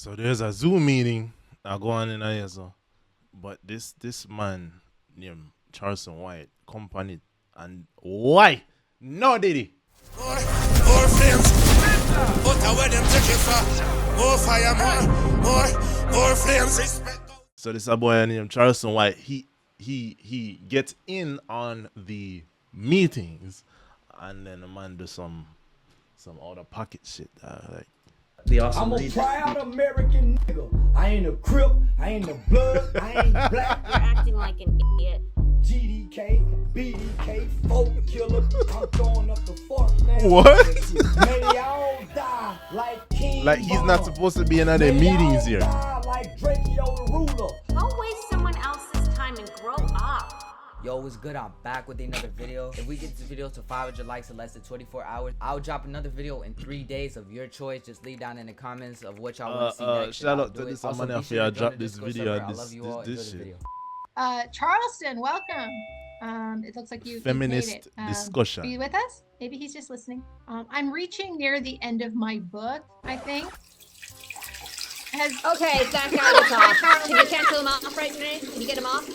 So there's a Zoom meeting now go on in here, so. But this man named Charleston White company and why? No did More flames. But where them take it for? More fire, more flames. So this a boy named Charleston White. He gets in on the meetings, and then the man do some out of pocket shit. Like The awesome I'm a proud American nigga. I ain't a Crip, I ain't a Blood, I ain't black. You're acting like an idiot. GDK, BDK, folk killer. I'm throwing up the fork now. What? May they all die like King Like he's Von. not supposed to be in other meetings here. Die like Drakeo the ruler. Don't waste someone else's time and grow up. Yo, what's good? I'm back with another video. If we get this video to 500 likes in less than 24 hours, I'll drop another video in 3 days of your choice. Just leave down in the comments of what y'all want to see next. Shout out to this man after I drop this video and this shit. Charleston, welcome. It looks like you Feminist made it. discussion. Are you with us? Maybe he's just listening. I'm reaching near the end of my book, I think. Okay, that guy was off. Can you cancel him off right now? Can you get him off?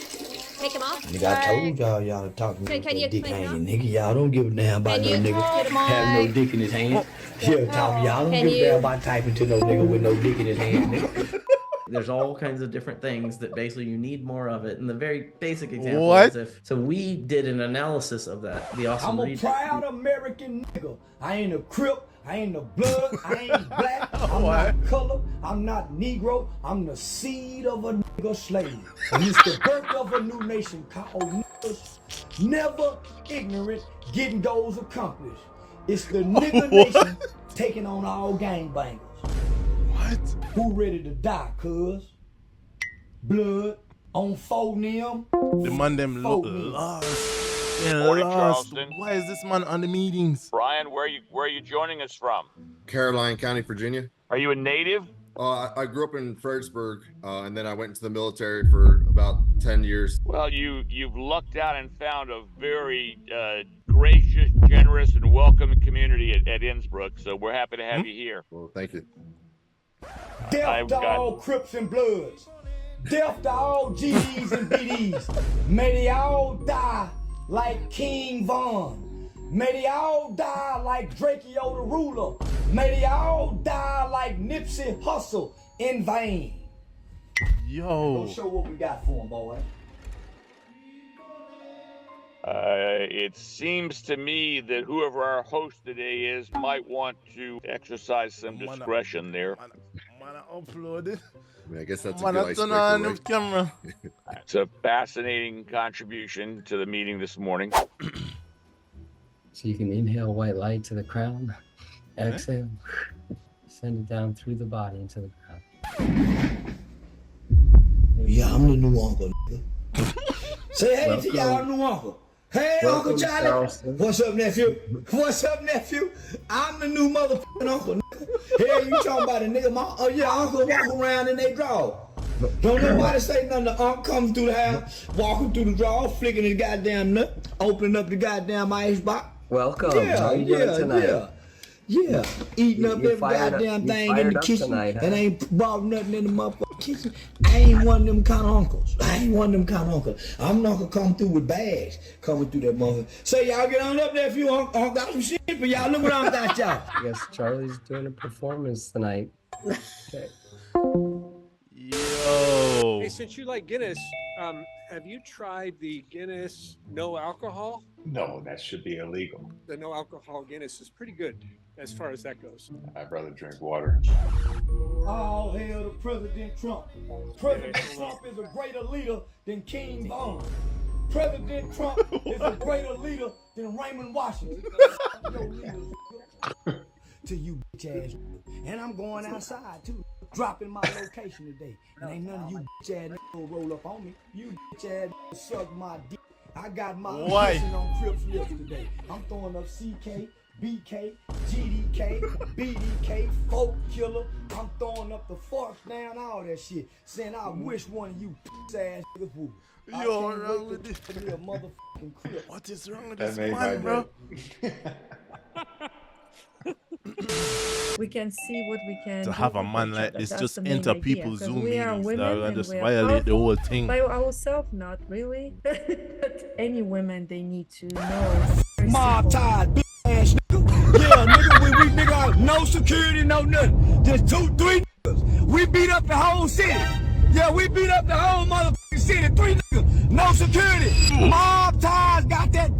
Take him off? Nigga, I told y'all talking Can about you that dick explain hanging, nigga. Y'all don't give a damn about no nigga having no dick in his hand. Yeah, Tommy, y'all don't give a damn about typing to no nigga with no dick in his hand, nigga. There's all kinds of different things that basically you need more of it. And the very basic example What? is so we did an analysis of that. The awesome I'm a proud American nigga. I ain't a Crip, I ain't a Blood, I ain't black, I'm not color, I'm not Negro, I'm the seed of a nigga slave. And it's the birth of a new nation called niggas. Never ignorant, getting goals accomplished. It's the nigga nation taking on all gangbangers. What? Who ready to die, cuz? Blood on phone them. The man them lost. Morning, Charleston. Why is this man on the meetings? Brian, where are you joining us from? Caroline County, Virginia. Are you a native? I grew up in Fredericksburg, and then I went into the military for about 10 years. Well, you've lucked out and found a very gracious, generous, and welcoming community at Innsbruck. So we're happy to have you here. Well, thank you. Death to all Crips and Bloods. Death to all GDs and BDs. May they all die like King Von. May they all die like Drakeo the ruler. May they all die like Nipsey Hussle in vain. Yo. Go show what we got for him, boy. It seems to me that whoever our host today is might want to exercise some discretion there. Man, I uploaded. I mean, I guess that's a Man, good I icebreaker, turn on the right? camera. It's a fascinating contribution to the meeting this morning. So you can inhale white light to the crown, exhale, send it down through the body into the crown. Yeah, I'm the new uncle, nigga. Say hey to y'all new uncle. Hey, Welcome, Uncle Charlie. Charleston. What's up, nephew? What's up, nephew? I'm the new motherfucking uncle, nigga. Hell, you talking about a nigga? Yeah, uncle walk around in they draw. Don't nobody say nothing. The uncle comes through the house, walking through the draw, flicking his goddamn nut, opening up the goddamn ice box. Welcome. How you doing tonight? Yeah. Eating up every fired up- goddamn you thing in fired the up kitchen tonight, huh? and ain't brought nothing in the motherfucking kitchen. I ain't one of them kind of uncles. I'm not gonna come through with bags coming through that motherfucker. So y'all get on up there if you got some shit for y'all. Look what I'm got y'all. I guess Charlie's doing a performance tonight. Okay. Yo. Hey, since you like Guinness, have you tried the Guinness no alcohol? No, that should be illegal. The no alcohol Guinness is pretty good as far as that goes. I'd rather drink water. All hail to President Trump. President Trump is a greater leader than King Von. President Trump is a greater leader than Raymond Washington. Your leaders, to you bitch ass. And I'm going outside too. Dropping my location today. And ain't none of you bitch ass niggas roll up on me. You bitch ass suck my dick. I got my position on Crips lips today. I'm throwing up CK, BK, GDK, BDK, folk killer. I'm throwing up the forks down, all that shit. Saying I wish one of you ass niggas would. Yo, what's wrong with this? To be a motherfucking Crip. What is wrong with That this made man, my bro? day. We can see what we can To do have a for man each like other. this That's just the main enter idea, people's 'cause Zoom we are meetings, women dog, and and just we are violate the powerful whole thing. by ourselves, not really. But any women, they need to know. Very Mob simple. ties, bitch ass nigga. Yeah, nigga, we nigga, no security, no nothing. Just 2, 3 niggas. We beat up the whole city. Yeah, we beat up the whole motherfucking city. 3 niggas, no security. Mob ties, got that.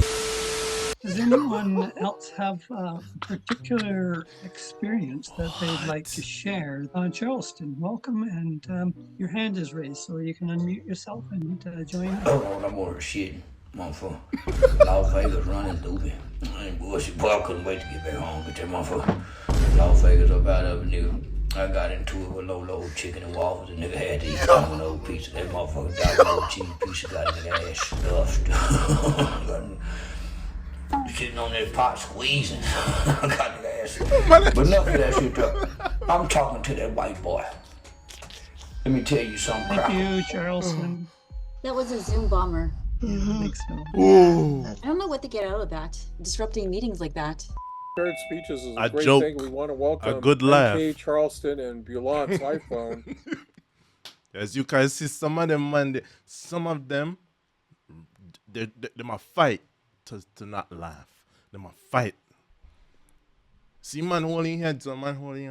Does anyone else have a particular experience that they'd like to share? Charleston, welcome, and your hand is raised, so you can unmute yourself and join us. Oh, I'm over shitting, motherfucker. Las Vegas running stupid. I ain't bullshit, boy. I couldn't wait to get back home. Get that motherfucker. Las Vegas up out of it, nigga. I got into it with low chicken and waffles. The nigga had to eat an old pizza. That motherfucker got old cheese pizza, got his ass stuffed. Sitting on that pot squeezing. I got the ass. But enough of that shit, though. I'm talking to that white boy. Let me tell you something. Thank you, Charleston. That was a Zoom bomber. Yeah, I think so. I don't know what to get out of that. Disrupting meetings like that. Shared speeches is a A great joke, thing. We want to welcome a good laugh. MK Charleston and Bulan's iPhone. As you can see, some of them, man, some of them, they might fight to not laugh. They might fight. See man holding head, so man holding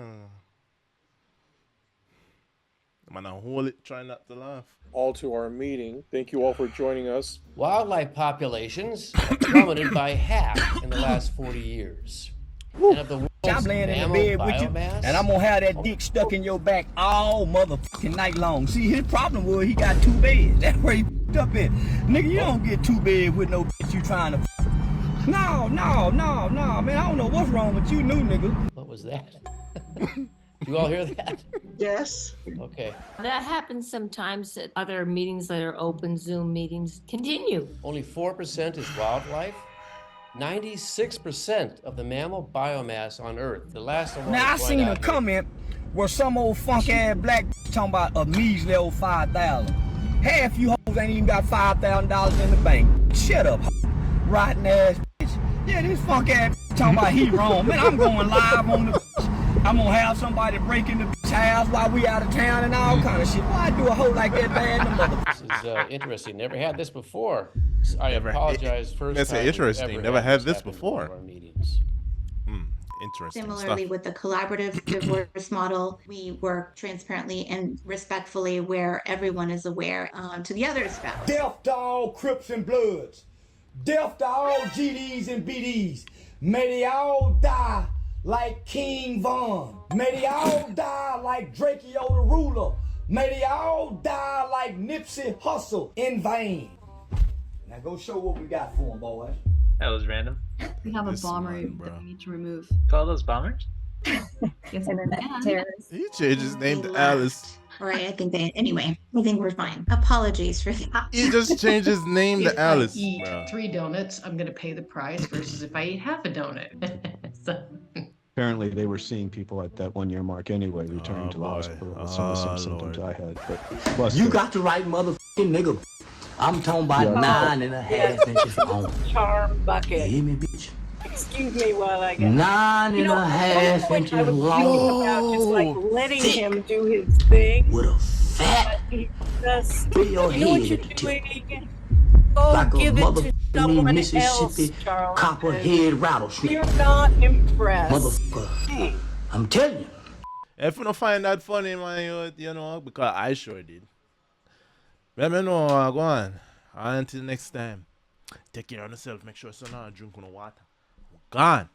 man hold it, try not to laugh. All to our meeting. Thank you all for joining us. Wildlife populations have plummeted by half in the last 40 years. And of the world's I'm laying in the mammal bed with you, biomass, and I'm gonna have that dick stuck in your back all motherfucking night long. See, his problem was he got 2 beds. That's where he f***ed up in. Nigga, you don't get 2 beds with no bitch you trying to f***. No, man, I don't know what's wrong with you, new nigga. what was that? You all hear that? Yes. Okay. That happens sometimes at other meetings that are open, Zoom meetings. Continue. Only 4% is wildlife. 96% of the mammal biomass on Earth. The last one. Now I seen a comment where some old funk ass black talking about a measly old 5,000. Half you hoes ain't even got $5,000 in the bank. Shut up, rotten ass bitch. Yeah, this funk ass talking about he wrong. Man, I'm going live on the. I'm gonna have somebody break in the house while we out of town and all kind of shit. Why do a hoe like that bad in the mother? This is interesting. Never had this before. I apologize first. That's time interesting. we've Never had this happen in before. one of our meetings. Interesting Similarly, stuff. with the collaborative divorce model, we work transparently and respectfully where everyone is aware to the other spouse. Death to all Crips and Bloods. Death to all GDs and BDs. May they all die like King Von. May they all die like Drakeo the Ruler. May they all die like Nipsey Hussle in vain. Now go show what we got for them, boys. That was random. We have a This bomber man, that we need to remove. Call those bombers? Yes, He changed his name to Alice. Right, I think anyway, I think we're fine. Apologies for that. He just changed his name to If Alice. I eat bro. 3 donuts, I'm gonna pay the price versus if I eat half a donut. So, Apparently, they were seeing people at that 1-year mark anyway, returning to the hospital with some of the same symptoms I had. But plus, You got the right motherfucking nigga. I'm talking about Yeah. 9.5 inches long. Charm bucket. You hear me, bitch? Excuse me while I get 9.5 I inches was thinking long. about just like letting him do his thing. With a fat Just, through your you know what head you're at the tip. doing? Go Like a give it to motherfucking someone Mississippi else, Charles. copperhead rattlesnake. You're not impressed. Motherfucker. I'm telling you. If you don't find that funny, man, you know, because I sure did. Let me know, go on. Until next time. Take care of yourself. Make sure you're not drinking water. Gone.